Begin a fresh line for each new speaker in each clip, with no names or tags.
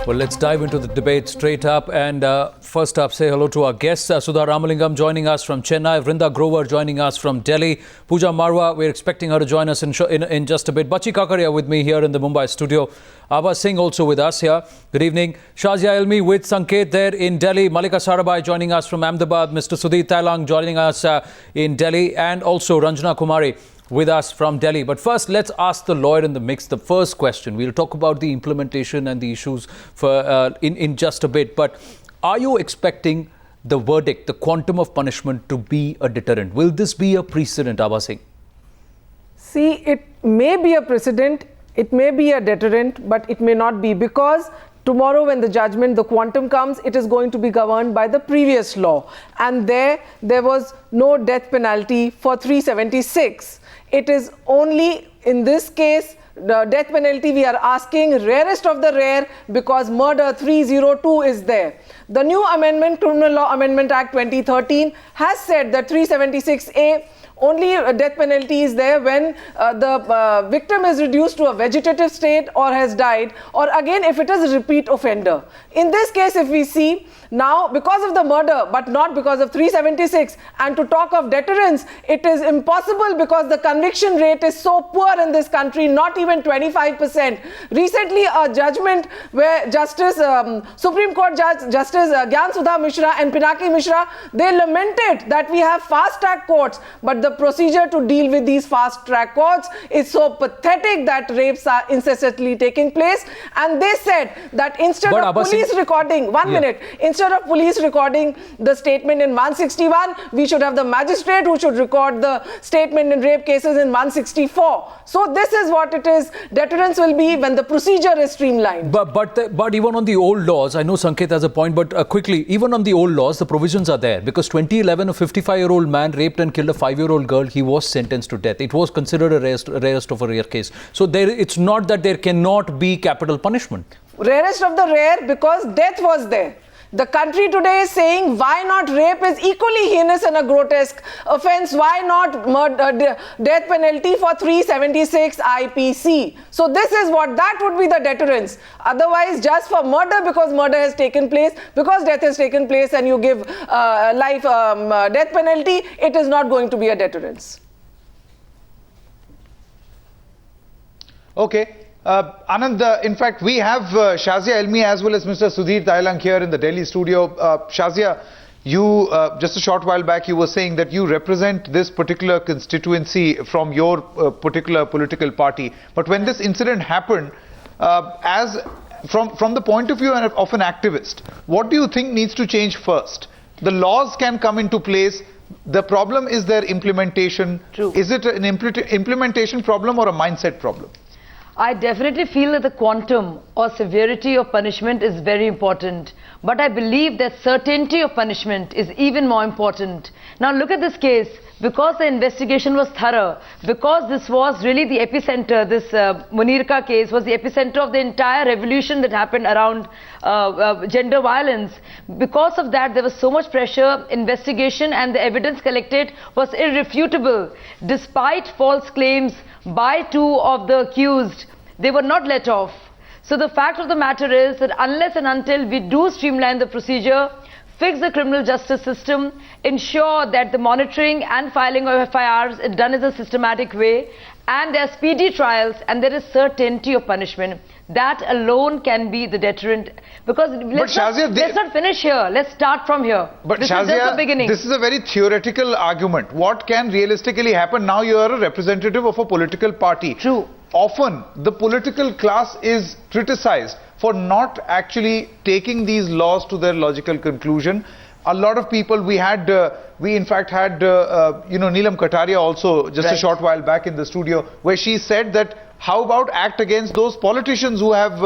Well, let's dive into the debate straight up. And first up, say hello to our guests. Sudha Ramalingam joining us from Chennai. Vrinda Grover joining us from Delhi. Pooja Marwa, we're expecting her to join us in just a bit. Bachi Kakaria with me here in the Mumbai studio. Abha Singh also with us here. Good evening. Shazia Elmi with Sanket there in Delhi. Malika Sarabhai joining us from Ahmedabad. Mr. Sudhir Thailang joining us in Delhi. And also Ranjana Kumari with us from Delhi. But first, let's ask the lawyer in the mix the first question. We'll talk about the implementation and the issues in just a bit. But are you expecting the verdict, the quantum of punishment, to be a deterrent? Will this be a precedent, Abha Singh?
See, it may be a precedent, it may be a deterrent, but it may not be, because tomorrow when the judgment, the quantum comes, it is going to be governed by the previous law. And there was no death penalty for 376. It is only in this case, the death penalty we are asking, rarest of the rare, because murder 302 is there. The new amendment, Criminal Law Amendment Act 2013, has said that 376A, only a death penalty is there when the victim is reduced to a vegetative state or has died, or again if it is a repeat offender. In this case, if we see, now because of the murder but not because of 376, and to talk of deterrence, it is impossible because the conviction rate is so poor in this country, not even 25%. Recently a judgment where Supreme Court Judge Justice Gyan Sudha Mishra and Pinaki Mishra, they lamented that we have fast track courts, but the procedure to deal with these fast track courts is so pathetic that rapes are incessantly taking place. And they said that instead of police recording, instead of police recording the statement in 161, we should have the magistrate who should record the statement in rape cases in 164. So this is what it is. Deterrence will be when the procedure is streamlined.
But even on the old laws, I know Sanket has a point, but quickly, even on the old laws, the provisions are there. Because 2011, a 55-year-old man raped and killed a 5-year-old girl. He was sentenced to death. It was considered a rarest of a rare case. So it's not that there cannot be capital punishment.
Rarest of the rare because death was there. The country today is saying, why not rape is equally heinous and a grotesque offence? Why not death penalty for 376 IPC? So this is that would be the deterrence. Otherwise, just for murder, because murder has taken place, because death has taken place, and you give death penalty, it is not going to be a deterrence.
Okay. Anand, in fact, we have Shazia Elmi as well as Mr. Sudhir Thailang here in the Delhi studio. Shazia, you, just a short while back, you were saying that you represent this particular constituency from your particular political party. But when this incident happened, from the point of view of an activist, what do you think needs to change first? The laws can come into place. The problem is their implementation.
True.
Is it an implementation problem or a mindset problem?
I definitely feel that the quantum or severity of punishment is very important. But I believe that certainty of punishment is even more important. Now look at this case. Because the investigation was thorough, because this was really the epicenter, this Munirka case was the epicenter of the entire revolution that happened around gender violence. Because of that, there was so much pressure, investigation, and the evidence collected was irrefutable. Despite false claims by two of the accused, they were not let off. So the fact of the matter is that unless and until we do streamline the procedure, fix the criminal justice system, ensure that the monitoring and filing of FIRs is done in a systematic way, and there are speedy trials, and there is certainty of punishment, that alone can be the deterrent. Because let's not finish here. Let's start from here.
But
this
Shazia,
is just the beginning.
This is a very theoretical argument. What can realistically happen? Now you are a representative of a political party.
True.
Often the political class is criticized for not actually taking these laws to their logical conclusion. A lot of people, we in fact had Neelam Kataria also just a short while back in the studio, where she said that how about act against those politicians who have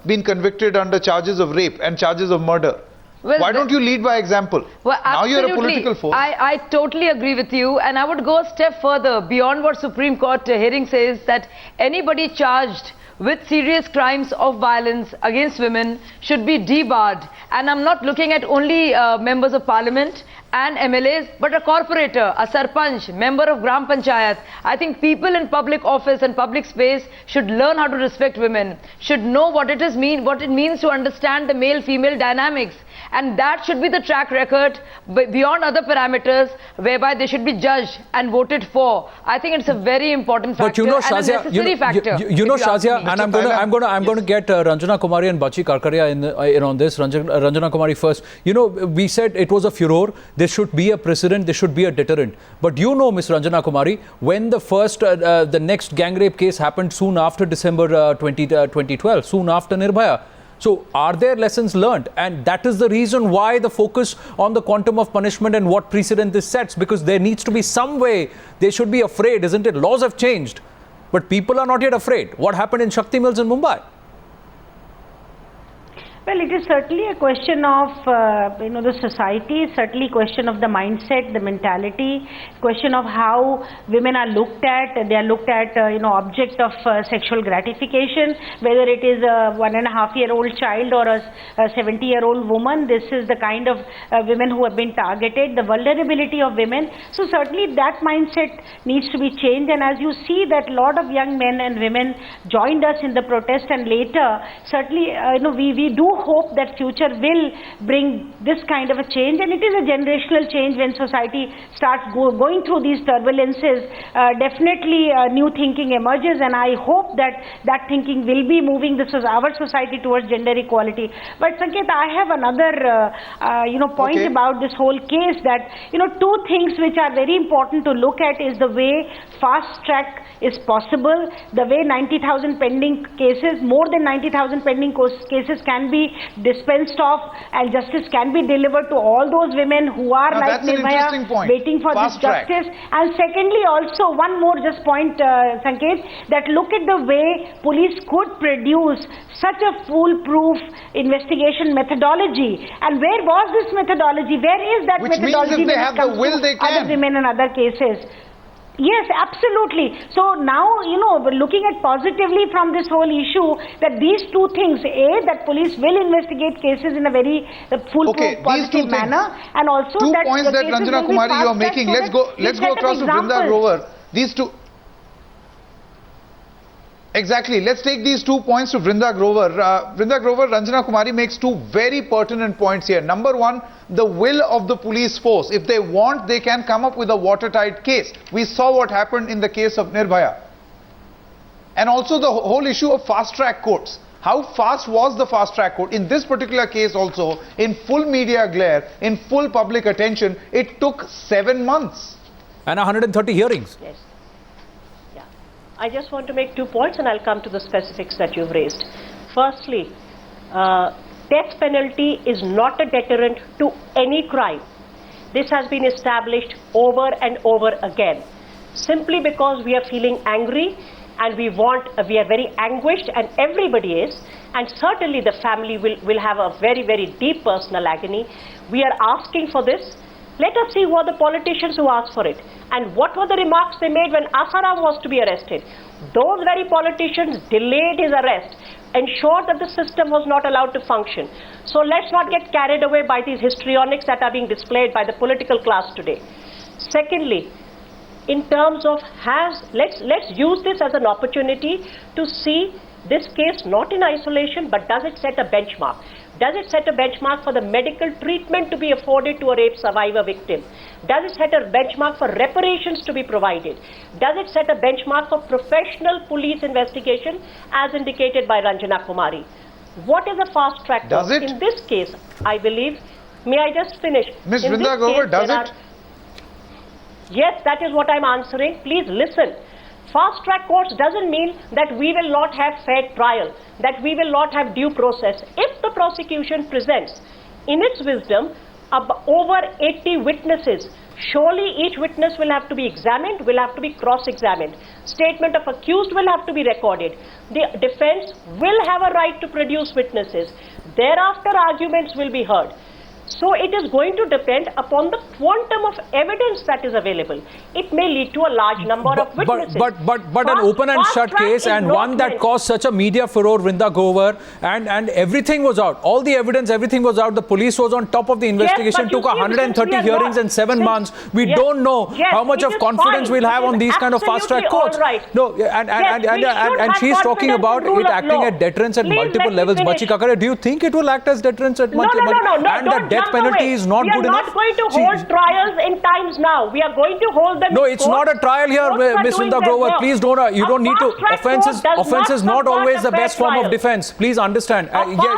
been convicted under charges of rape and charges of murder? Well, why don't you lead by example?
Well,
now you're a political force.
I totally agree with you, and I would go a step further beyond what Supreme Court hearing says, that anybody charged with serious crimes of violence against women should be debarred. And I'm not looking at only members of parliament and MLAs, but a corporator, a sarpanch, member of Gram Panchayat. I think people in public office and public space should learn how to respect women, should know what it means to understand the male-female dynamics. And that should be the track record beyond other parameters whereby they should be judged and voted for. I think it's a very important factor.
But you know,
and a necessary factor.
You know, Shazia, and I'm going to get Ranjana Kumari and Bachi Karkaria in on this. Ranjana Kumari first. You know, we said it was a furor. There should be a precedent. There should be a deterrent. But you know, Ms. Ranjana Kumari, when the next gang rape case happened soon after December 2012, soon after Nirbhaya. So are there lessons learned? And that is the reason why the focus on the quantum of punishment and what precedent this sets, because there needs to be some way they should be afraid, isn't it? Laws have changed, but people are not yet afraid. What happened in Shakti Mills in Mumbai?
Well, it is certainly a question of, the society, certainly a question of the mindset, the mentality, question of how women are looked at. They are looked at, object of sexual gratification, whether it is a 1.5-year-old child or a 70-year-old woman. This is the kind of women who have been targeted, the vulnerability of women. So certainly that mindset needs to be changed. And as you see that a lot of young men and women joined us in the protest, and later, certainly, we do hope that future will bring this kind of a change, and it is a generational change. When society starts going through these turbulences, definitely new thinking emerges, and I hope that that thinking will be moving our society towards gender equality. But Sanket, I have another point about this whole case, that two things which are very important to look at is the way fast track is possible, the way 90,000 pending cases, more than 90,000 pending cases can be dispensed of, and justice can be delivered to all those women who are like Nirbhaya waiting for this justice. And secondly, also one more just point, Sanket, that look at the way police could produce such a foolproof investigation methodology. And where was this methodology? Where is that methodology?
Which means if they have the will, they can.
Other women and other cases. Yes, absolutely. So now, looking at positively from this whole issue, that these two things, A, that police will investigate cases in a very foolproof, positive manner, and also
two
that
points that Ranjana Kumari you are making. Let's go across to Vrinda Grover. These two. Exactly. Let's take these 2 points to Vrinda Grover. Vrinda Grover, Ranjana Kumari makes two very pertinent points here. Number one, the will of the police force. If they want, they can come up with a watertight case. We saw what happened in the case of Nirbhaya. And also the whole issue of fast-track courts. How fast was the fast-track court? In this particular case also, in full media glare, in full public attention, it took 7 months.
And 130 hearings.
Yes. I just want to make 2 points, and I'll come to the specifics that you've raised. Firstly, death penalty is not a deterrent to any crime. This has been established over and over again. Simply because we are feeling angry and we are very anguished, and everybody is, and certainly the family will have a very, very deep personal agony. We are asking for this. Let us see who are the politicians who asked for it, and what were the remarks they made when Asaram was to be arrested. Those very politicians delayed his arrest, ensured that the system was not allowed to function. So let's not get carried away by these histrionics that are being displayed by the political class today. Secondly, in terms of let's use this as an opportunity to see this case not in isolation, but does it set a benchmark? Does it set a benchmark for the medical treatment to be afforded to a rape survivor victim? Does it set a benchmark for reparations to be provided? Does it set a benchmark for professional police investigation as indicated by Ranjana Kumari? What is a fast track?
Does it?
In this case, I believe, may I just finish?
Ms. Vrinda Grover, does it?
Yes, that is what I'm answering. Please listen. Fast track courts doesn't mean that we will not have fair trial, that we will not have due process. If the prosecution presents, in its wisdom, over 80 witnesses, surely each witness will have to be examined, will have to be cross-examined. Statement of accused will have to be recorded. The defense will have a right to produce witnesses. Thereafter, arguments will be heard. So it is going to depend upon the quantum of evidence that is available. It may lead to a large number of witnesses.
But an open and shut case, and one that caused such a media furore, Vrinda Grover, and everything was out. All the evidence, everything was out. The police was on top of the investigation, took 130 hearings in 7 months. We don't know how much of confidence we'll have on these kind of fast-track courts. No, and she's talking about it acting at deterrence at multiple levels. Bachi Kakare, do you think it will act as deterrence at multiple levels?
No,
and the death penalty is not good enough?
We are not going to hold trials in times now. We are going to hold them.
No, it's not a trial here, Ms. Vrinda Grover. Please don't. You don't need to. Offense is not always the best form of defense. Please understand.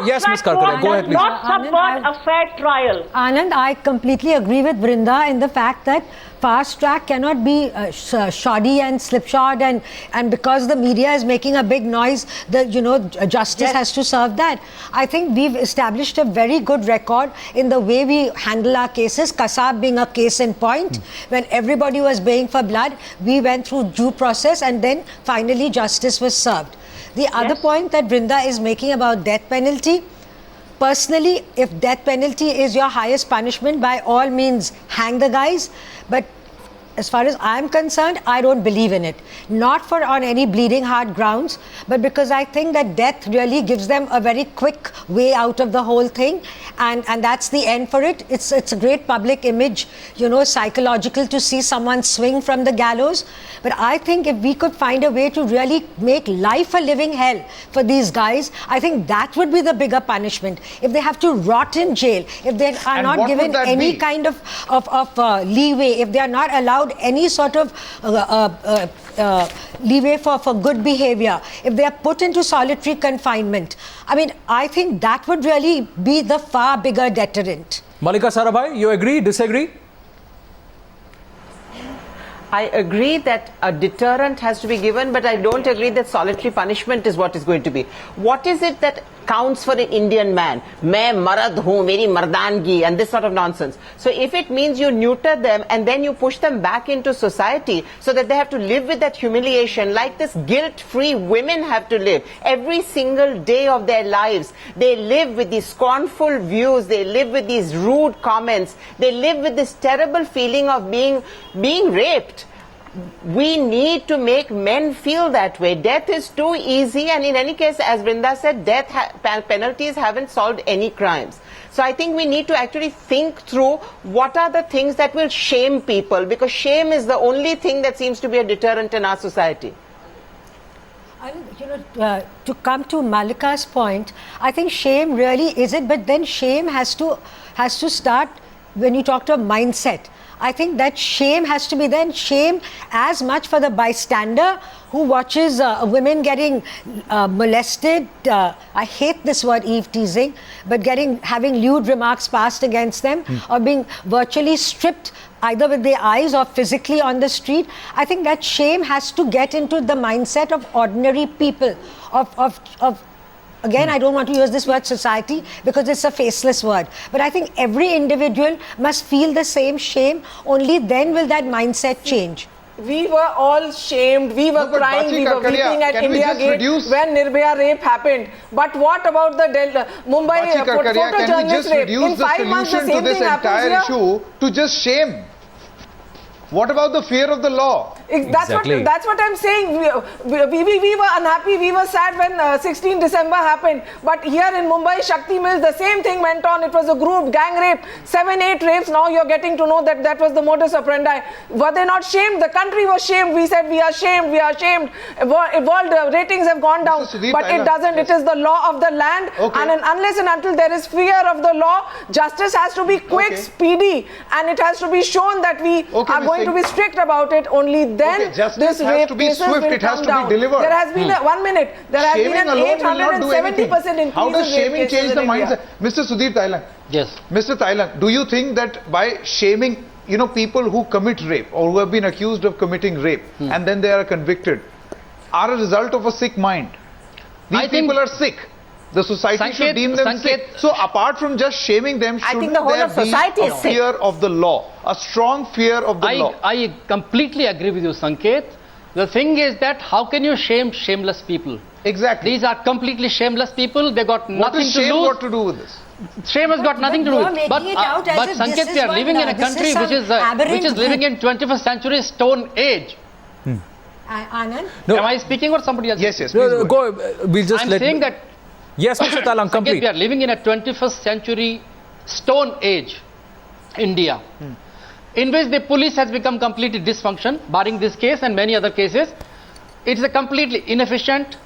Yes, Ms. Karkare, go ahead, please.
Not subvert a fair trial.
Anand, I completely agree with Vrinda in the fact that fast track cannot be shoddy and slipshod, and because the media is making a big noise, justice has to serve that. I think we've established a very good record in the way we handle our cases. Kasab being a case in point, when everybody was baying for blood, we went through due process, and then finally justice was served. The other point that Vrinda is making about death penalty, personally, if death penalty is your highest punishment, by all means hang the guys. But as far as I'm concerned, I don't believe in it. Not on any bleeding heart grounds, but because I think that death really gives them a very quick way out of the whole thing, and that's the end for it. It's a great public image, psychological, to see someone swing from the gallows. But I think if we could find a way to really make life a living hell for these guys, I think that would be the bigger punishment. If they have to rot in jail, if they are not given any kind of leeway, if they are not allowed any sort of leeway for good behavior, if they are put into solitary confinement, I think that would really be the far bigger deterrent.
Malika Sarabhai, you agree, disagree?
I agree that a deterrent has to be given, but I don't agree that solitary punishment is what is going to be. What is it that counts for an Indian man? Main marad hoon, meri mardangi, and this sort of nonsense. So if it means you neuter them and then you push them back into society so that they have to live with that humiliation, like this guilt-free women have to live every single day of their lives. They live with these scornful views, they live with these rude comments, they live with this terrible feeling of being raped. We need to make men feel that way. Death is too easy, and in any case, as Vrinda said, death penalties haven't solved any crimes. So I think we need to actually think through what are the things that will shame people, because shame is the only thing that seems to be a deterrent in our society.
To come to Malika's point, I think shame really is it, but then shame has to start when you talk to a mindset. I think that shame has to be then shame as much for the bystander who watches women getting molested. I hate this word eve teasing, but having lewd remarks passed against them, or being virtually stripped either with their eyes or physically on the street. I think that shame has to get into the mindset of ordinary people, Again, I don't want to use this word society because it's a faceless word. But I think every individual must feel the same shame. Only then will that mindset change.
We were all shamed, we were crying, we were weeping at India Gate when Nirbhaya rape happened. But what about the Mumbai photojournalist rape? In 5 months the same thing happens here.
Issue to just shame. What about the fear of the law?
That's what I'm saying. We were unhappy, we were sad when 16 December happened. But here in Mumbai, Shakti Mills, the same thing went on. It was a group gang rape, 7-8 rapes. Now you're getting to know that was the modus operandi. Were they not shamed? The country was shamed. We said we are shamed, we are shamed. World ratings have gone down. But it doesn't. It is the law of the land. And unless and until there is fear of the law, justice has to be quick, speedy. And it has to be shown that we are going to be strict about it. Only then this rape cases will come down. There has been 1 minute. There has been an 870% increase.
How does shaming change the mindset? Mr. Sudhir Thailand.
Yes.
Mr. Thailand, do you think that by shaming, people who commit rape or who have been accused of committing rape and then they are convicted, are a result of a sick mind? These people are sick. The society should deem them sick. So apart from just shaming them, shouldn't there be a fear of the law? A strong fear of the law?
I completely agree with you, Sanket. The thing is that how can you shame shameless people?
Exactly.
These are completely shameless people. They got
What
nothing
is
to
shame
lose.
got to do with this?
Shame has got nothing to do
you
with
are
it.
making it out as
But
if this
Sanket,
is
we are
one,
living in a
this is
country
some
which is
aberrant
living
group.
in 21st century stone age.
Anand?
No.
Am I speaking or somebody else?
Yes, yes.
No,
Please
no,
go
go. We'll just
I'm
let.
saying that
Yes, Mr. Talang,
Sanket,
complete.
we are living in a 21st century stone age, India, in which the police has become completely dysfunction, barring this case and many other cases. It's a completely inefficient,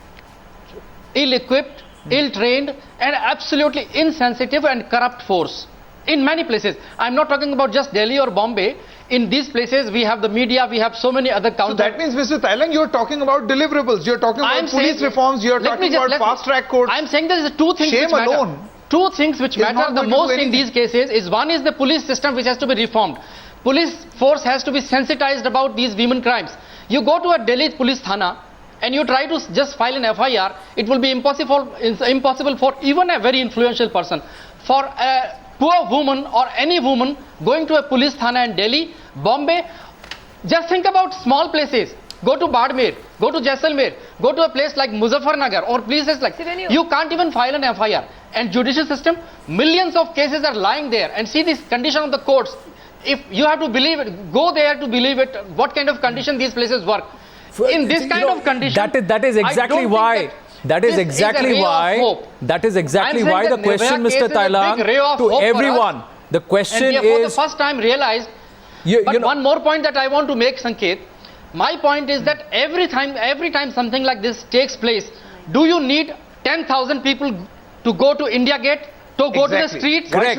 ill-equipped, ill-trained and absolutely insensitive and corrupt force in many places. I'm not talking about just Delhi or Bombay. In these places, we have the media, we have so many other
So
counter...
that means, Mr. Thailand, you're talking about deliverables, you're talking about police reforms, you're talking about fast-track courts.
I'm saying there is two things
Shame
which matter.
alone
Two things which
is not
matter the
going to do
most in
anything.
these cases is one is the police system which has to be reformed. Police force has to be sensitized about these women crimes. You go to a Delhi police thana and you try to just file an FIR, it will be impossible for even a very influential person. For a poor woman or any woman going to a police thana in Delhi, Bombay, just think about small places. Go to Badmer, go to Jaisalmer, go to a place like Muzaffarnagar or places like... You can't even file an FIR. And judicial system, millions of cases are lying there. And see this condition of the courts. If you have to believe it, go there to believe it, what kind of condition these places work. In this kind of condition...
That is exactly why... That is exactly why the question, Mr. Thailand, to everyone, the question
and we have
is...
for the first time realized... But one more point that I want to make, Sanket. My point is that every time something like this takes place, do you need 10,000 people to go to India Gate, to go to the streets?
Correct.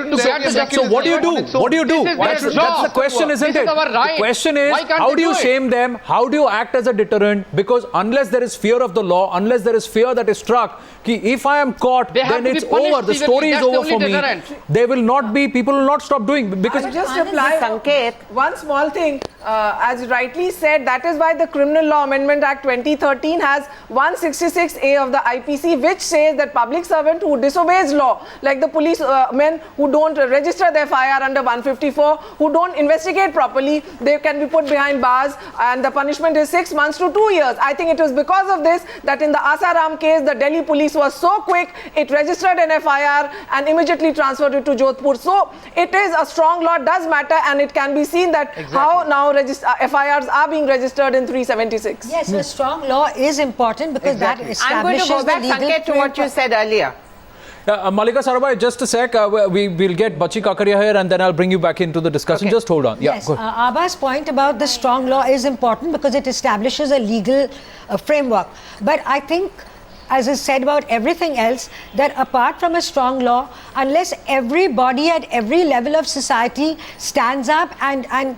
So what do you do? What do you do? That's the question, isn't it? The question is, how do you shame them? How do you act as a deterrent? Because unless there is fear of the law, unless there is fear that is struck, if I am caught, then it's over. The story is over for me. There will not be, people will not stop doing, because...
I'll just reply, Sanket, one small thing. As rightly said, that is why the Criminal Law Amendment Act 2013 has 166A of the IPC, which says that public servant who disobeys law, like the police men who don't register their FIR under 154, who don't investigate properly, they can be put behind bars, and the punishment is 6 months to 2 years. I think it was because of this that in the Asaram case, the Delhi police was so quick, it registered an FIR and immediately transferred it to Jodhpur. So it is a strong law, does matter, and it can be seen that how now FIRs are being registered in 376.
Yes, a strong law is important because that establishes
I'm going to go back, Sanket, to what you said earlier.
Malika Sarabhai, just a sec. We'll get Bachi Kakaria here and then I'll bring you back into the discussion. Just hold on.
Yes, Abha's point about the strong law is important because it establishes a legal framework. But I think, as is said about everything else, that apart from a strong law, unless everybody at every level of society stands up and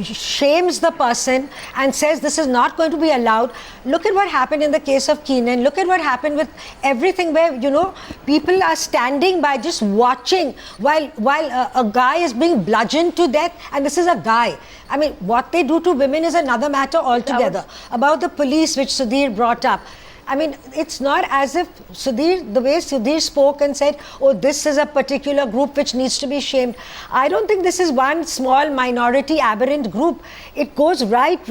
shames the person and says this is not going to be allowed. Look at what happened in the case of Keenan. Look at what happened with everything where, you know, people are standing by just watching while a guy is being bludgeoned to death, and this is a guy. I mean, what they do to women is another matter altogether. About the police, which Sudhir brought up, I mean, it's not as if the way Sudhir spoke and said, oh, this is a particular group which needs to be shamed. I don't think this is one small minority aberrant group. It goes right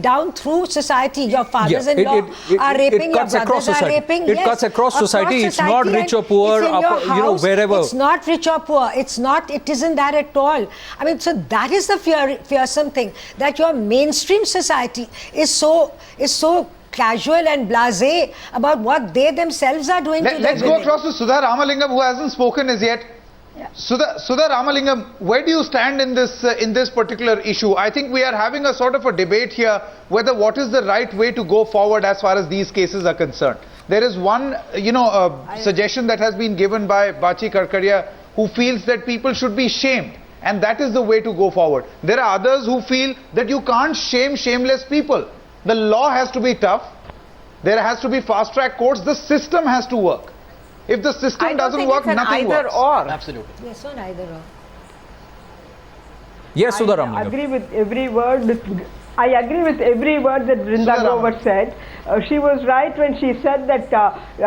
down through society. Your fathers-in-law are raping, your brothers are raping.
It cuts across society. It's not rich or poor, wherever.
It's not rich or poor. It isn't that at all. I mean, so that is the fearsome thing, that your mainstream society is so casual and blasé about what they themselves are doing to their
Let's go across to Sudha Ramalingam, who hasn't spoken as yet. Yeah. Sudha Ramalingam, where do you stand in this particular issue? I think we are having a sort of a debate here whether what is the right way to go forward as far as these cases are concerned. There is one, suggestion that has been given by Bachi Karkaria, who feels that people should be shamed, and that is the way to go forward. There are others who feel that you can't shame shameless people. The law has to be tough. There has to be fast-track courts. The system has to work. If the system doesn't work, nothing works.
Or.
Absolutely.
Yes, not either or.
Yes, Sudha
I agree with every word. I agree with every word that Vrinda Grover said. she was right when she said that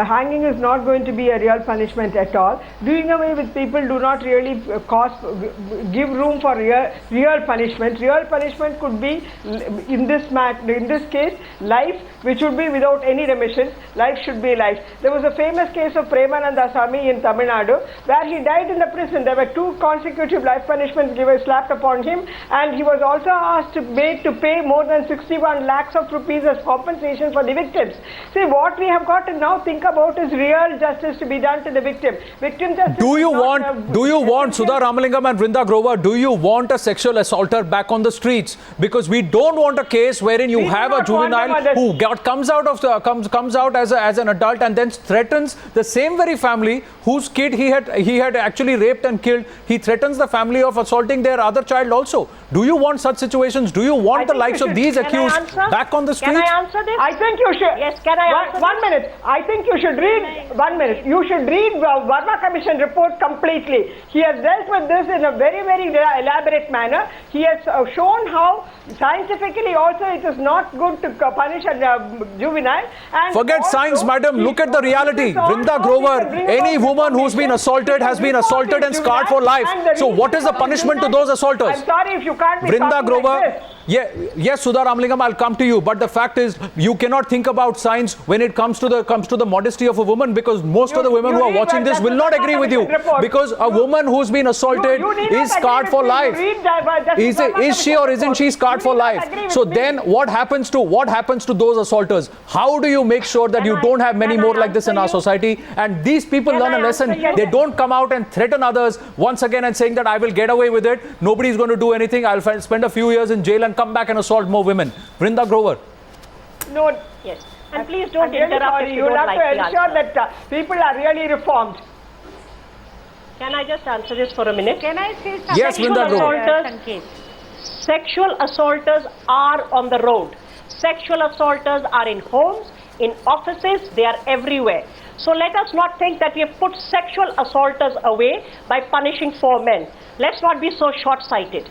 hanging is not going to be a real punishment at all. Doing away with people do not really give room for real punishment. Real punishment could be, in this case, life, which would be without any remission. Life should be life. There was a famous case of Premananda Swami in Tamil Nadu, where he died in the prison. There were 2 consecutive life punishments slapped upon him, and he was also asked to pay more than 61 lakhs of rupees as compensation for the victims. See, what we have got to now think about is real justice to be done to the victim. Victim justice.
Do you want Sudha Ramalingam and Vrinda Grover, do you want a sexual assaulter back on the streets? Because we don't want a case wherein you have a juvenile who comes out as an adult and then threatens the same very family whose kid he had actually raped and killed. He threatens the family of assaulting their other child also. Do you want such situations? Do you want the likes of these accused back on the streets?
Can I answer this? I think you should.
Yes, can I answer
One minute. I think you should read. 1 minute. You should read Verma Commission report completely. He has dealt with this in a very, very elaborate manner. He has shown how scientifically also it is not good to punish a juvenile. And
forget science, madam. Look at the reality. Vrinda Grover, any woman who's been assaulted has been assaulted and scarred for life. So what is the punishment to those assaulters?
I'm sorry if you can't be
Vrinda Grover,
like this.
yes, Sudha Ramalingam, I'll come to you. But the fact is, you cannot think about science when it comes to the modesty of a woman, because most of the women who are watching this will not agree with you. Because a woman who's been assaulted is scarred for life. Is she or isn't she scarred for life? So then what happens to those assaulters? How do you make sure that you don't have many more like this in our society? And these people learn a lesson. They don't come out and threaten others once again and saying that I will get away with it. Nobody's going to do anything. I'll spend a few years in jail and come back and assault more women. Vrinda Grover.
No.
Yes. And please don't interrupt
sorry.
if
You
don't
have
like
to
the
ensure
answer.
that people are really reformed.
Can I just answer this for a minute?
Can I say something?
Yes, Vrinda Grover.
Sexual assaulters are on the road. Sexual assaulters are in homes, in offices, they are everywhere. So let us not think that we have put sexual assaulters away by punishing 4 men. Let's not be so short-sighted.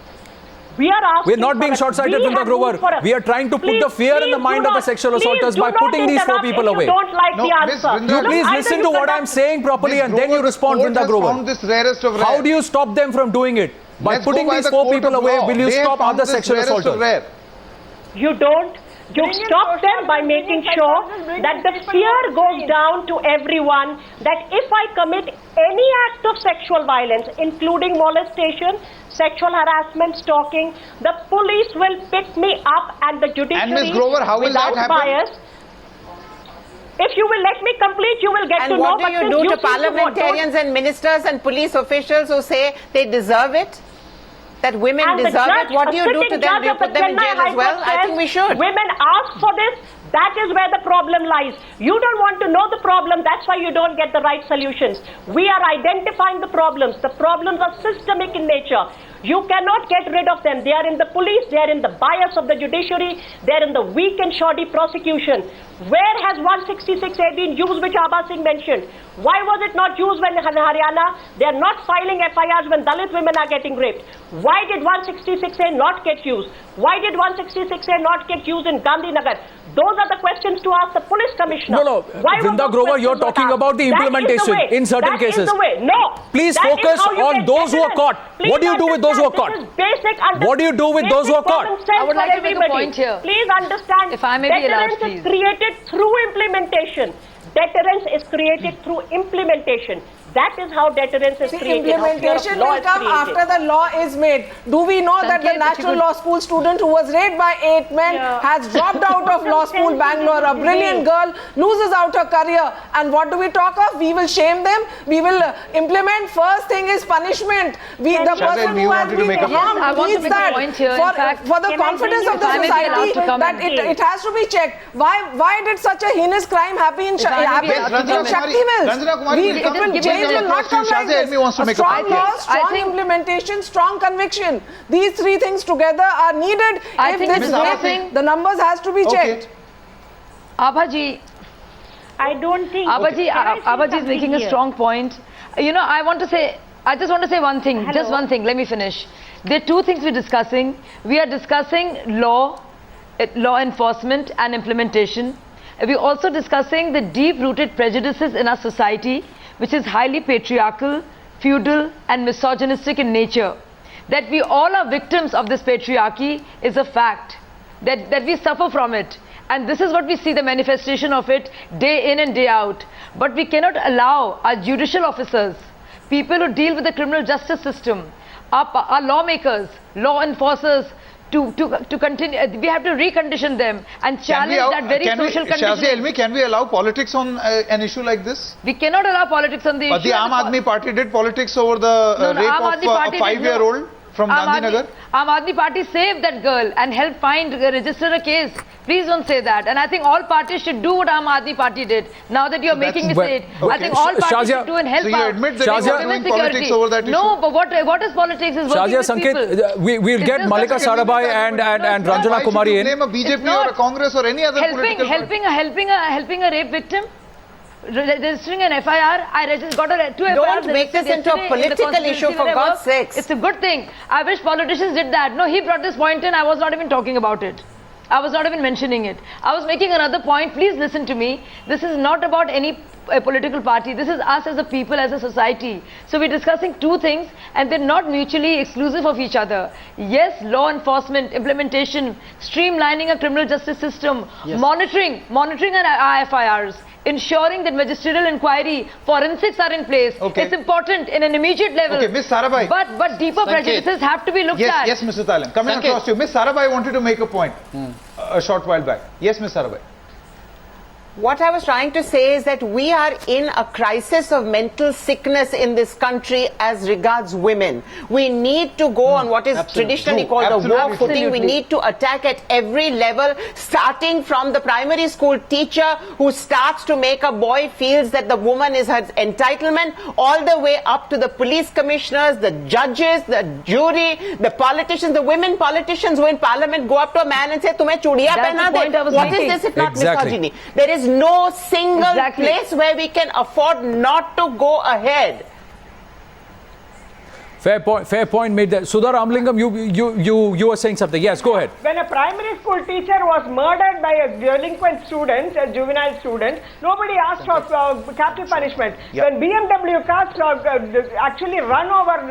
We're
not being short-sighted, Vrinda Grover. We are trying to put the fear in the mind of the sexual assaulters by putting these 4 people away.
Don't like the answer.
Please listen to what I'm saying properly and then you respond, Vrinda Grover. How do you stop them from doing it? By putting these 4 people away, will you stop other sexual assaulters?
You don't. You stop them by making sure that the fear goes down to everyone that if I commit any act of sexual violence, including molestation, sexual harassment, stalking, the police will pick me up and the judiciary,
and Ms. Grover, how will that happen?
Bias. If you will let me complete, you will get to know.
And what do you do to parliamentarians and ministers and police officials who say they deserve it? That women deserve it? What do you do to them? Do you put them in jail as well? I think we should.
Women ask for this. That is where the problem lies. You don't want to know the problem. That's why you don't get the right solutions. We are identifying the problems. The problems are systemic in nature. You cannot get rid of them. They are in the police. They are in the bias of the judiciary. They are in the weak and shoddy prosecution. Where has 166A been used, which Abha Singh mentioned? Why was it not used when in Haryana they are not filing FIRs when Dalit women are getting raped? Why did 166A not get used? Why did 166A not get used in Gandhinagar? Those are the questions to ask the police commissioner.
No, Vrinda Grover, you're talking about the implementation in certain cases.
That is the way. No.
Please focus on those who are caught. What do you do with those who are caught? What do you do with those who are caught?
I would like to make a point here.
Please understand.
If I may be allowed, please.
Deterrence is created through implementation. Deterrence is created through implementation. That is how deterrence is created.
Implementation will come after the law is made. Do we know that the National Law School student who was raped by 8 men has dropped out of Law School Bangalore? A brilliant girl loses out her career. And what do we talk of? We will shame them. We will implement. First thing is punishment. The person who has been harmed needs that. For the confidence of the society, that it has to be checked. Why did such a heinous crime happen in Shakti Mills? It will change. Will not come like this. A strong law, strong implementation, strong conviction. These 3 things together are needed. If the numbers has to be checked.
Abhaji,
I don't think.
Abhaji is making a strong point. You know, I just want to say one thing. Just one thing. Let me finish. There are 2 things we're discussing. We are discussing law enforcement and implementation. we're also discussing the deep-rooted prejudices in our society, which is highly patriarchal, feudal and misogynistic in nature. That we all are victims of this patriarchy is a fact. That we suffer from it. And this is what we see the manifestation of it day in and day out. But we cannot allow our judicial officers, people who deal with the criminal justice system, our lawmakers, law enforcers, to continue. We have to recondition them and challenge that very social condition.
Can we allow politics on an issue like this?
We cannot allow politics on the issue.
But the Aam Aadmi Party did politics over the rape of a 5-year-old from Gandhinagar.
Aam Aadmi Party saved that girl and helped register a case. Please don't say that. And I think all parties should do what Aam Aadmi Party did. Now that you're making me say it, I think all parties should do and help out.
So you admit that you're doing politics over that issue?
No, but what is politics is working with people.
We'll get Malika Sarabhai and Ranjana Kumari in.
Name a BJP or a Congress or any other political party.
Helping a rape victim? Registering an FIR, I got two FIRs.
Don't make this into a political issue, for God's sakes.
It's a good thing. I wish politicians did that. No, he brought this point in. I was not even talking about it. I was not even mentioning it. I was making another point. Please listen to me. This is not about any political party. This is us as a people, as a society. So we're discussing two things and they're not mutually exclusive of each other. Yes, law enforcement, implementation, streamlining a criminal justice system, monitoring our FIRs, ensuring that magisterial inquiry, forensics are in place.
Okay.
It's important in an immediate level.
Okay, Ms. Sarabhai.
But deeper prejudices have to be looked at.
Yes, Mr. Thailand. Coming across to you. Ms. Sarabhai wanted to make a point a short while back. Yes, Ms. Sarabhai.
What I was trying to say is that we are in a crisis of mental sickness in this country as regards women. We need to go on what is traditionally called the war footing. We need to attack at every level, starting from the primary school teacher who starts to make a boy feels that the woman is her entitlement, all the way up to the police commissioners, the judges, the jury, the politicians, the women politicians who in parliament go up to a man and say, "Tumhe chudiya pehna de." What is this if not misogyny? There is no single place where we can afford not to go ahead.
Fair point made there. Sudha Ramalingam, you were saying something. Yes, go ahead.
When a primary school teacher was murdered by a delinquent student, a juvenile student, nobody asked for capital punishment. When BMW cars actually run over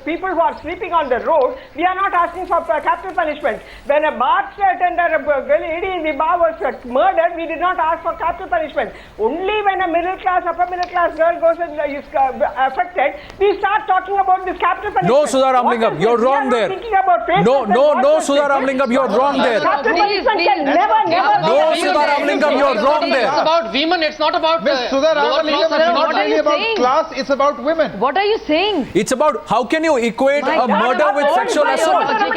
people who are sleeping on the road, we are not asking for capital punishment. When a bar attendant, a lady in the bar was murdered, we did not ask for capital punishment. Only when a middle class, upper middle class girl goes and is affected, we start talking about this capital punishment.
No, Sudha Ramalingam, you're wrong there. No, Sudha Ramalingam, you're wrong there.
Capital punishment can never.
No, Sudha Ramalingam, you're wrong there.
It's about women, it's not about
Miss Sudha Ramalingam, it's not only about class, it's about women.
What are you saying?
It's about how can you equate a murder with sexual assault? How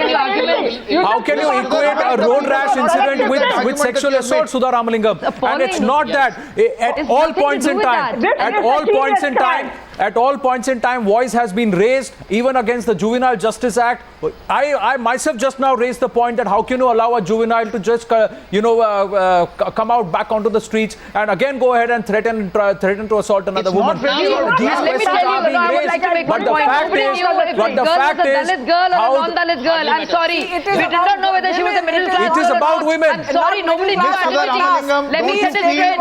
can you equate a road rash incident with sexual assault, Sudha Ramalingam? And it's not that. At all points in time, voice has been raised even against the Juvenile Justice Act. I myself just now raised the point that how can you allow a juvenile to just come out back onto the streets and again go ahead and threaten to assault another woman.
Let me tell you, I would like to make one point. If the fact is, a Dalit girl or a non-Dalit girl, I'm sorry, we did not know whether she was a middle class.
It is about women.
I'm sorry, nobody knew. Let me set it straight.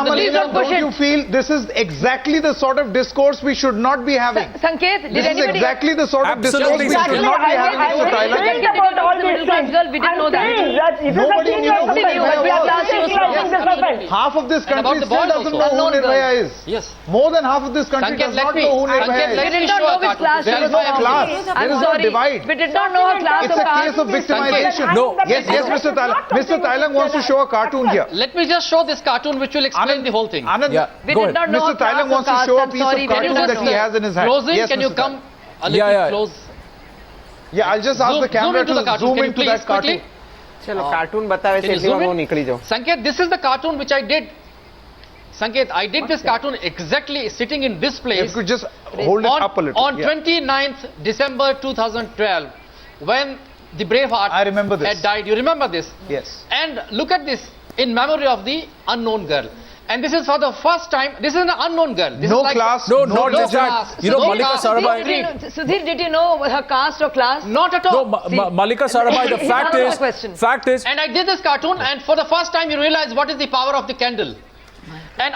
Please don't push it.
Don't you feel this is exactly the sort of discourse we should not be having?
Sanket, did
This is
anybody...
exactly the sort of discourse we should not be having, Mr. Thailand.
About all these things.
We didn't know that.
Nobody knew who
Nirvaya was.
Half of this country still doesn't know who Nirvaya is.
Yes.
More than half of this country does not know who Nirvaya is.
We did not know which class she
There is
was
no
from.
class. There is no divide.
We did not know her class
It's
or
a
caste.
case of victimization.
No.
Yes, Mr. Thailand. Mr. Thailand wants to show a cartoon here.
Let me just show this cartoon which will explain the whole thing.
Anand,
We
go
did
ahead.
not know her
Mr.
class
Thailand
or
wants to
caste.
show a
I'm
piece of
sorry, very
cartoon that he has in his hand.
Closing,
Yes,
can you
Mr.
come a little close?
Yeah, I'll just ask the camera to zoom into that cartoon.
Chalo, cartoon बताओ ऐसे भी वो निकली जाओ.
Sanket, this is the cartoon which I did. Sanket, I did this cartoon exactly sitting in this place.
If you could just hold it up a little.
On 29th December 2012, when the Braveheart
I remember this.
had died. You remember this?
Yes.
And look at this, in memory of the unknown girl. And this is for the first time. This is an unknown girl. This
No
is like
class,
No,
no
not just
class.
that. You know,
No
Malika
class.
Sarabhai.
Sudhir, did you know her caste or class?
Not at
No,
all.
Malika Sarabhai, the fact
Another
is,
question.
fact is,
And I did this cartoon, and for the first time, you realize what is the power of the candle. And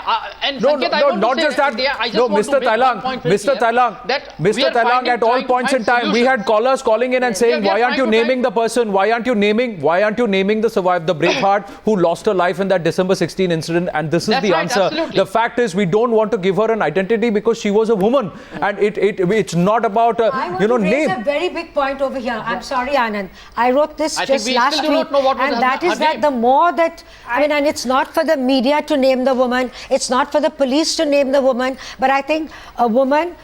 Sanket, I want
not
to
just
say,
that.
India, I just
No,
want to
Mr.
make one
Tailang,
point very
Mr.
clear,
Tailang,
that we
Mr.
are
Tailang, at all
trying to
points in
find
time, we had callers calling in and saying,
we are
why aren't you
trying to
naming the person? Why aren't you naming the the Braveheart who lost her life in that December 16 incident? And this is
That's
the
right,
answer.
absolutely.
The fact is, we don't want to give her an identity because she was a woman, and it's not about
I want
you know
to raise
name.
a very big point over here. I'm sorry, Anand. I wrote this
I think
just
we
last
still do
week,
not know what was
and
her-
that is
her
that
name.
the more that and it's not for the media to name the woman. It's not for the police to name the woman. But I think a woman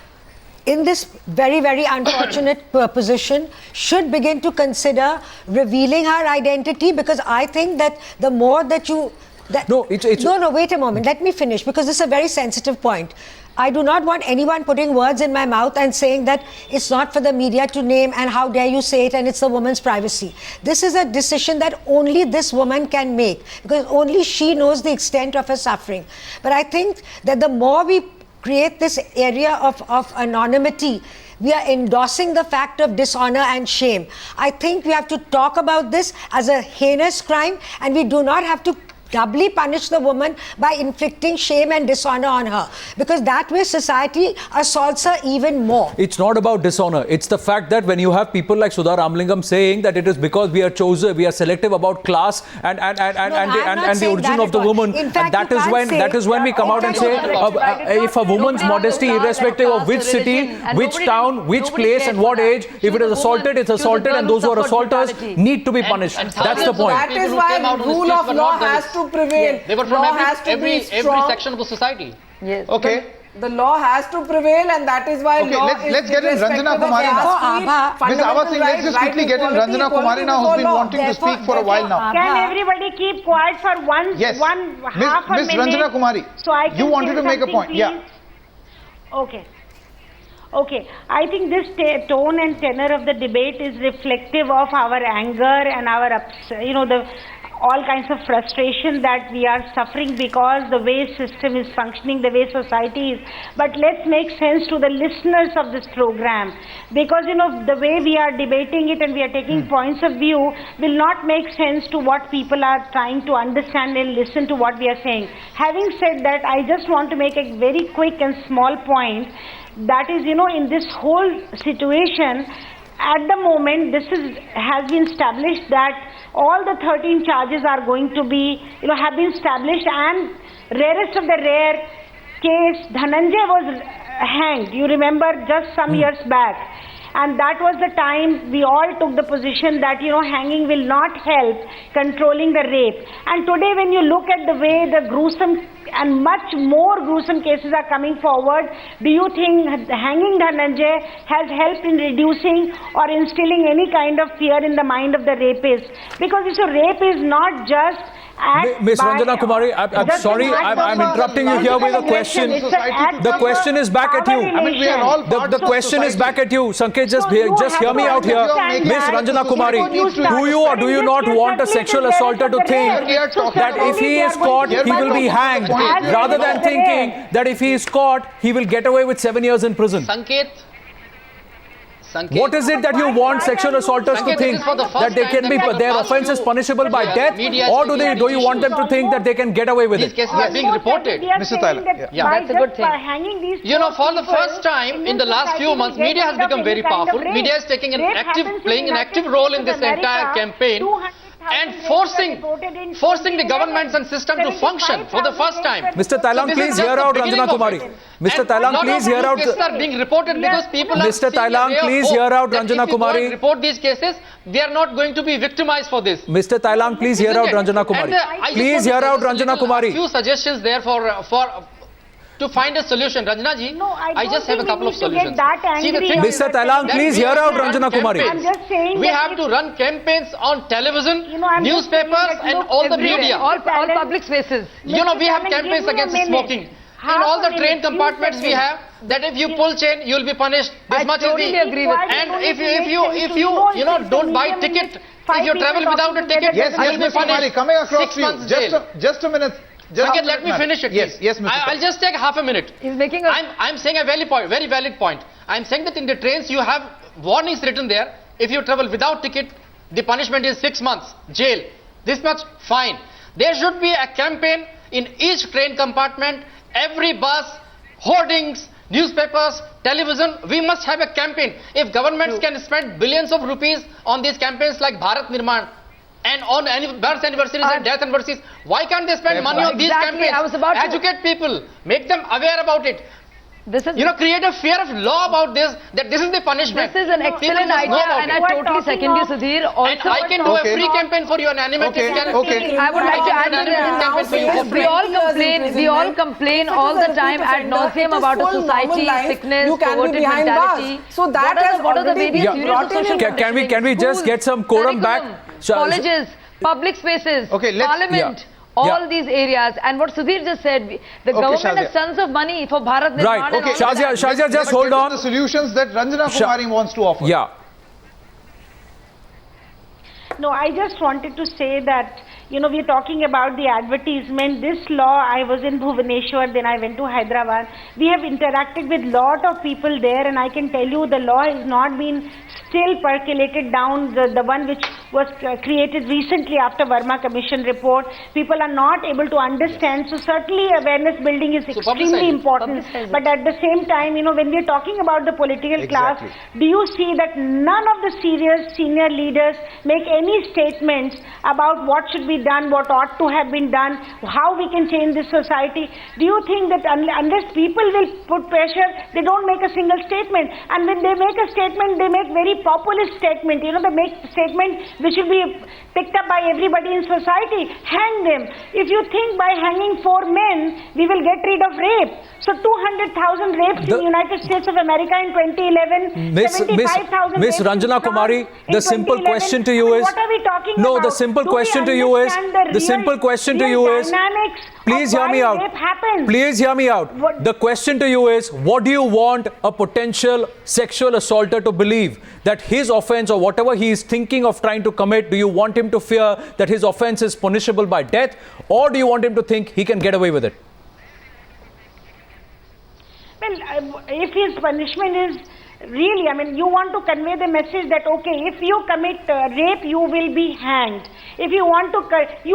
in this very, very unfortunate position should begin to consider revealing her identity, because I think that the more that you no, wait a moment. Let me finish, because this is a very sensitive point. I do not want anyone putting words in my mouth and saying that it's not for the media to name and how dare you say it and it's the woman's privacy. This is a decision that only this woman can make, because only she knows the extent of her suffering. But I think that the more we create this area of anonymity, we are endorsing the fact of dishonor and shame. I think we have to talk about this as a heinous crime, and we do not have to doubly punish the woman by inflicting shame and dishonor on her, because that way society assaults her even more.
It's not about dishonor. It's the fact that when you have people like Sudha Ramalingam saying that it is because we are selective about class and the origin of the woman,
In fact,
and that is when we come out and say if a woman's modesty, irrespective of which city, which town, which place and what age, if it is assaulted, it's assaulted, and those who are assaulters need to be punished. That's the point.
That is why rule of law has to prevail.
They were from
Law has to
every
be strong.
section of the society.
Yes.
Okay.
The law has to prevail, and that is why
Okay,
law
let's
is
get in Ranjana
irrespective of
Kumari now.
caste,
Ms. Ava Singh, let's just quickly get in Ranjana Kumari now, who's been wanting to speak for a while now.
Can everybody keep quiet for
Yes.
half a
Miss
minute?
Ranjana Kumari,
So I can
you wanted
say
to make a
something,
point.
please?
Yeah.
Okay. I think this tone and tenor of the debate is reflective of our anger and our, all kinds of frustration that we are suffering because the way system is functioning, the way society is. But let's make sense to the listeners of this program, because the way we are debating it and we are taking points of view will not make sense to what people are trying to understand and listen to what we are saying. Having said that, I just want to make a very quick and small point. That is, in this whole situation, at the moment, has been established that all the 13 charges are going to be, have been established, and rarest of the rare case, Dhananjay was hanged. You remember just some years back. And that was the time we all took the position that, hanging will not help controlling the rape. And today when you look at the way the gruesome and much more gruesome cases are coming forward, do you think hanging Dhananjay has helped in reducing or instilling any kind of fear in the mind of the rapist? Because rape is not just
Ms. Ranjana Kumari, I'm sorry, I'm interrupting you here with a question. The question is back at you.
I mean, we are all parts
The
of
question is
society.
back at you. Sanket, just hear me out here. Ms. Ranjana Kumari, do you or do you not want a sexual assaulter to think that if he is caught, he will be hanged, rather than thinking that if he is caught, he will get away with 7 years in prison?
Sanket.
What is it that you want sexual assaulters to think? That they can be, their offence is punishable by death? Or do you want them to think that they can get away with
These
it?
cases are being reported.
Mr. Tyler,
That's a good thing.
For the first time in the last few months, media has become very powerful. Media is playing an active role in this entire campaign and forcing the governments and system to function for the first time.
Mr. Tailang, please hear out Ranjana Kumari. Mr. Tailang, please hear out.
Cases are being reported because people are
Mr.
seeing a
Tailang,
ray of
please
hope
hear out
that
Ranjana
if you go
Kumari.
and report these cases, they are not going to be victimized for this.
Mr. Tailang, please hear out Ranjana Kumari. Please hear out Ranjana Kumari.
Few suggestions there to find a solution. Ranjana ji, I just have a couple of solutions. See, the thing
Mr. Tailang, please hear out Ranjana Kumari.
I'm just saying
we
that
have to run campaigns on television,
I'm just
newspapers
saying that
and
look,
all the
everywhere,
media.
All public spaces.
We have campaigns against smoking. In all the train compartments we have, that if you pull chain, you will be punished. This much is
totally
the...
agree with
And if you don't buy ticket, if you travel without a ticket,
Yes,
you will be
Ms. Kumari,
punished.
coming across
6
to you.
months jail.
Just a minute.
Sanket, let me finish it.
Yes,
please.
yes, Mr.
I'll just take half a minute.
He's making a...
I'm saying a very valid point. I'm saying that in the trains you have warnings written there. If you travel without ticket, the punishment is 6 months jail. This much fine. There should be a campaign in each train compartment, every bus, hoardings, newspapers, television. We must have a campaign. If governments can spend billions of rupees on these campaigns like Bharat Nirman and on birth anniversaries and death anniversaries, why can't they spend money on these campaigns?
I was about to...
Educate people, make them aware about it.
This is...
create a fear of law about this, that this is the punishment.
This is an excellent idea, and I totally second you, Sudhir. Also,
and I can do a free campaign for you, an animated campaign.
I would like to add to that. We all complain all the time ad nauseum about a society, sickness, perverted mentality.
So that has
what are the various units of social conditioning?
Can we just get some quorum back?
Colleges, public spaces, parliament. All these areas, and what Sudhir just said, the government has tons of money for Bharat Nirman.
Right, okay, Shazia, just hold on.
The solutions that Ranjana Kumari wants to offer.
Yeah.
No, I just wanted to say that, we're talking about the advertisement. This law, I was in Bhubaneswar, then I went to Hyderabad. We have interacted with lot of people there, and I can tell you the law has not been still percolated down, the one which was created recently after Verma Commission report. People are not able to understand, so certainly awareness building is extremely important. But at the same time, when we're talking about the political class, do you see that none of the serious senior leaders make any statements about what should be done, what ought to have been done, how we can change this society? Do you think that unless people will put pressure, they don't make a single statement? And when they make a statement, they make very populist statement. They make statement which will be picked up by everybody in society. Hang them. If you think by hanging 4 men, we will get rid of rape. So 200,000 rapes in the United States of America in 2011. 75,000
Miss Ranjana Kumari, the simple question to you is...
What are we talking about?
No, the simple question to you is... Please hear me out. Please hear me out. The question to you is, what do you want a potential sexual assaulter to believe? That his offense or whatever he is thinking of trying to commit, do you want him to fear that his offense is punishable by death? Or do you want him to think he can get away with it?
Well, if his punishment is really, you want to convey the message that, okay, if you commit rape, you will be hanged. If you want to, we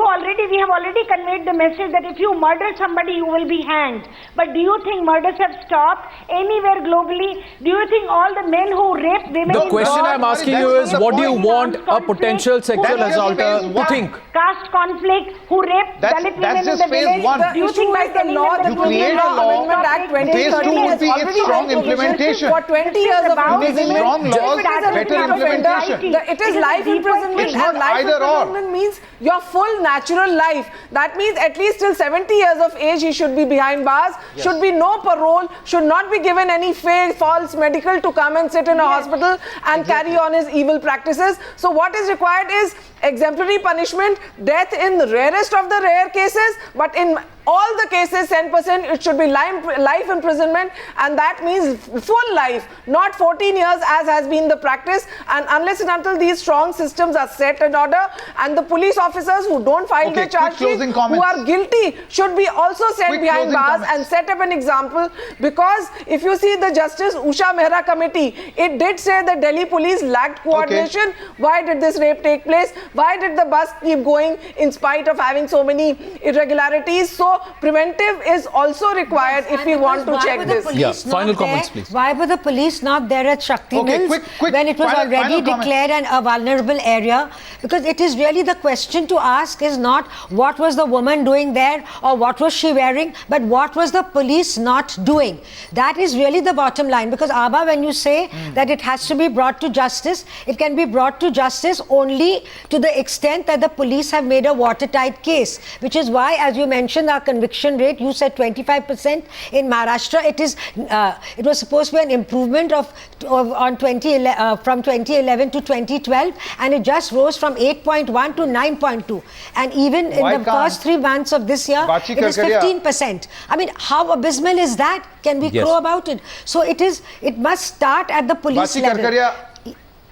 have already conveyed the message that if you murder somebody, you will be hanged. But do you think murders have stopped anywhere globally? Do you think all the men who rape women...
The question I'm asking you is, what do you want a potential sexual assaulter to think?
Caste conflict, who rape Dalit women in the village.
Do you think like the law, the Criminal Law Amendment Act 2013 has already
strong implementation.
For 20 years of
strong laws, better implementation.
It is life imprisonment, and life imprisonment means your full natural life. That means at least till 70 years of age he should be behind bars, should be no parole, should not be given any fake, false medical to come and sit in a hospital and carry on his evil practices. So what is required is exemplary punishment, death in the rarest of the rare cases, but in all the cases 10% it should be life imprisonment, and that means full life, not 14 years as has been the practice. And unless and until these strong systems are set in order, and the police officers who don't file the charge sheet, who are guilty, should be also sent behind bars and set up an example. Because if you see the Justice Usha Mehra committee, it did say that Delhi police lacked coordination. Why did this rape take place? Why did the bus keep going in spite of having so many irregularities? So preventive is also required if we want to check this.
Final comments, please.
Why were the police not there at Shakti Mills when it was already declared a vulnerable area? Because it is really the question to ask is not what was the woman doing there or what was she wearing, but what was the police not doing? That is really the bottom line. Because Abba, when you say that it has to be brought to justice, it can be brought to justice only to the extent that the police have made a watertight case, which is why, as you mentioned, our conviction rate, you said 25% in Maharashtra. It was supposed to be an improvement from 2011 to 2012, and it just rose from 8.1 to 9.2. And even in the first 3 months of this year, it is 15%. I mean, how abysmal is that? Can we crow about it? So it must start at the police level.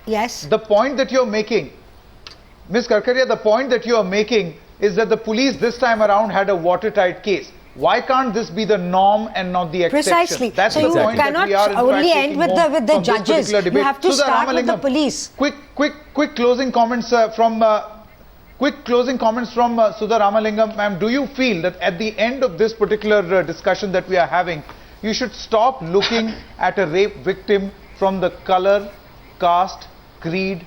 Yes.
The point that you're making, Ms. Karkaria, the point that you are making is that the police this time around had a watertight case. Why can't this be the norm and not the exception?
Precisely.
That's
so
the
you
point that
cannot
we are in
only
fact
end
taking
with
home
the
from this
judges.
particular debate.
You have to
Sudha
start with the
Ramalingam,
police.
Quick closing comments from Sudha Ramalingam. Ma'am, do you feel that at the end of this particular discussion that we are having, you should stop looking at a rape victim from the color, caste, creed?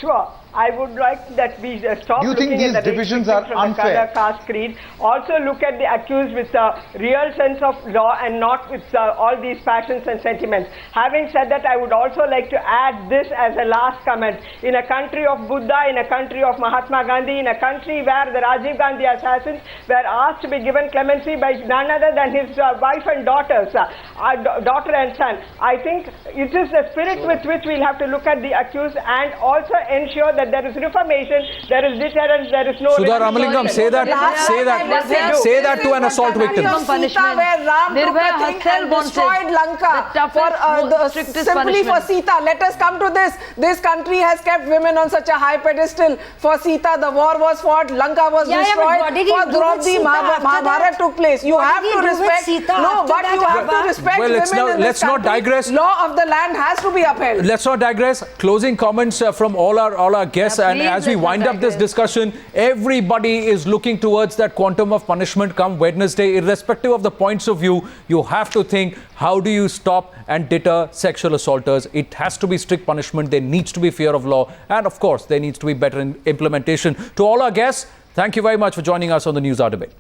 Sure. I would like that we stop
Do you think
looking
these
at the
divisions are
from
unfair?
The color, caste, creed. Also look at the accused with a real sense of law and not with all these passions and sentiments. Having said that, I would also like to add this as a last comment. In a country of Buddha, in a country of Mahatma Gandhi, in a country where the Rajiv Gandhi assassins were asked to be given clemency by none other than his wife and daughters, daughter and son, I think it is the spirit with which we'll have to look at the accused and also ensure that there is reformation, there is deterrence, there is no...
Sudha Ramalingam, say that to an assault victim.
Sita, where Ram took a thing and destroyed Lanka simply for Sita. Let us come to this. This country has kept women on such a high pedestal. For Sita, the war was fought, Lanka was destroyed. For Draupadi, Mahabharata took place. You have to respect... No, but you have to respect women in this country.
Let's not digress.
Law of the land has to be upheld.
Let's not digress. Closing comments from all our guests, and as we wind up this discussion, everybody is looking towards that quantum of punishment come Wednesday. Irrespective of the points of view, you have to think, how do you stop and deter sexual assaulters? It has to be strict punishment. There needs to be fear of law, and of course there needs to be better implementation. To all our guests, thank you very much for joining us on the Newshour Debate.